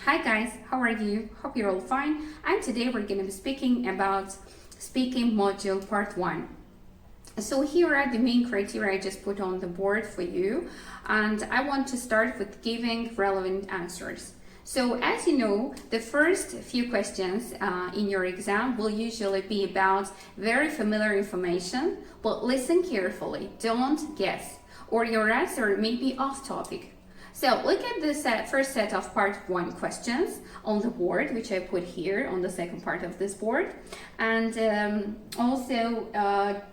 Hi guys, how are you? Hope you're all fine. And today we're going to be speaking about speaking module part 1. So here are the main criteria I just put on the board for you, and I want to start with giving relevant answers. So as you know, the first few questions in your exam will usually be about very familiar information, but listen carefully, don't guess, or your answer may be off topic. So look at the first set of part 1 questions on the board, which I put here on the second part of this board. And also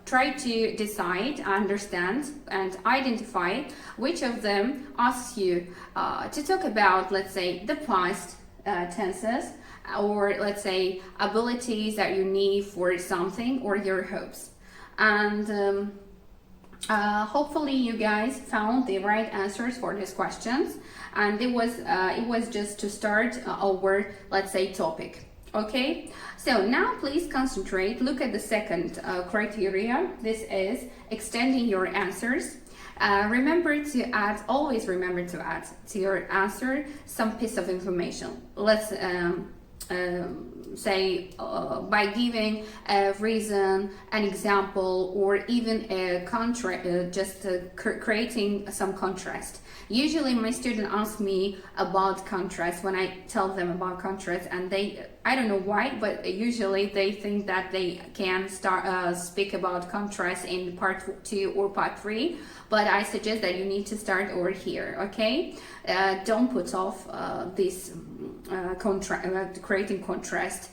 try to decide, understand, and identify which of them asks you to talk about, let's say, the past tenses, or let's say abilities that you need for something, or your hopes. And hopefully you guys found the right answers for these questions, and it was just to start our, let's say, topic. Okay, so now please concentrate. Look at the second criteria. This is extending your answers. Always remember to add to your answer some piece of information. Let's say by giving a reason, an example, or even a contrast, creating some contrast. Usually my students ask me about contrast when I tell them about contrast, and I don't know why, but usually they think that they can speak about contrast in part 2 or part 3, but I suggest that you need to start over here. Okay, don't put off this creating contrast.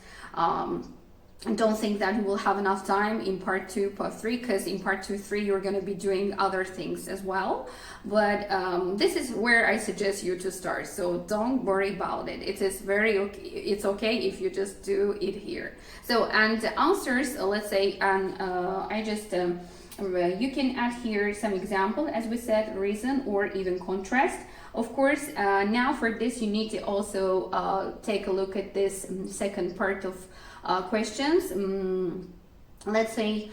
Don't think that you will have enough time in part 2, part 3, because in part 2, 3 you're going to be doing other things as well. But this is where I suggest you to start, so don't worry about it. It is it's okay if you just do it here. So, and the answers, let's say, and you can add here some example, as we said, reason or even contrast. Of course, now for this you need to also take a look at this second part of questions. Let's say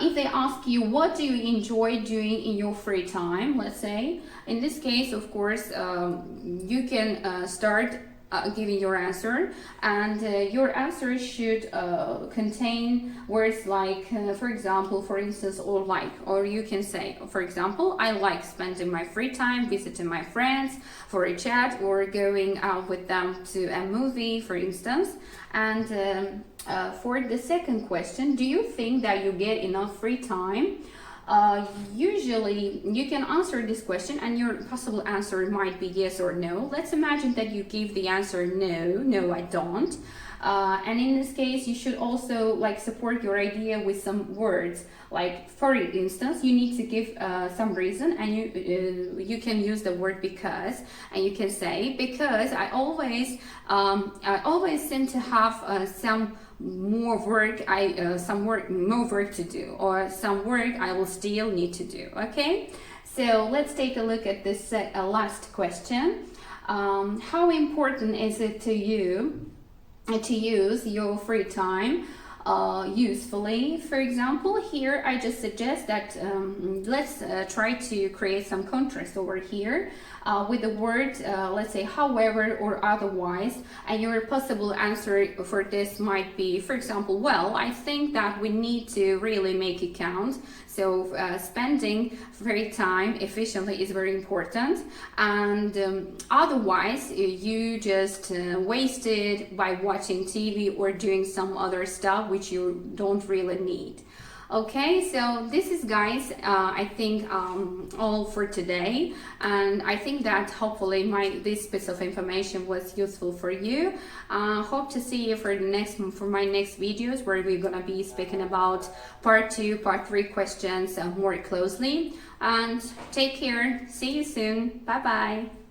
if they ask you, what do you enjoy doing in your free time? Let's say, in this case, of course, you can start giving your answer, and your answer should contain words like, for example, for instance, or like, or you can say, for example, I like spending my free time visiting my friends for a chat, or going out with them to a movie, for instance. And for the second question, do you think that you get enough free time? Usually you can answer this question, and your possible answer might be yes or no. Let's imagine that you give the answer no, I don't. And in this case, you should also support your idea with some words. Like, for instance, you need to give some reason, and you can use the word because, and you can say, because I always seem to have some more work more work to do, or some work I will still need to do. Okay, so let's take a look at this last question. How important is it to you to use your free time usefully? For example, here I just suggest that let's try to create some contrast over here with the word, let's say, however or otherwise, and your possible answer for this might be, for example, well, I think that we need to really make it count, so spending free time efficiently is very important, and otherwise you just wasted by watching TV or doing some other stuff which you don't really need. Okay, so this is, guys, I think all for today, and I think that hopefully this piece of information was useful for you. Hope to see you for my next videos, where we're gonna be speaking about part 2, part 3 questions more closely. And take care. See you soon. Bye bye.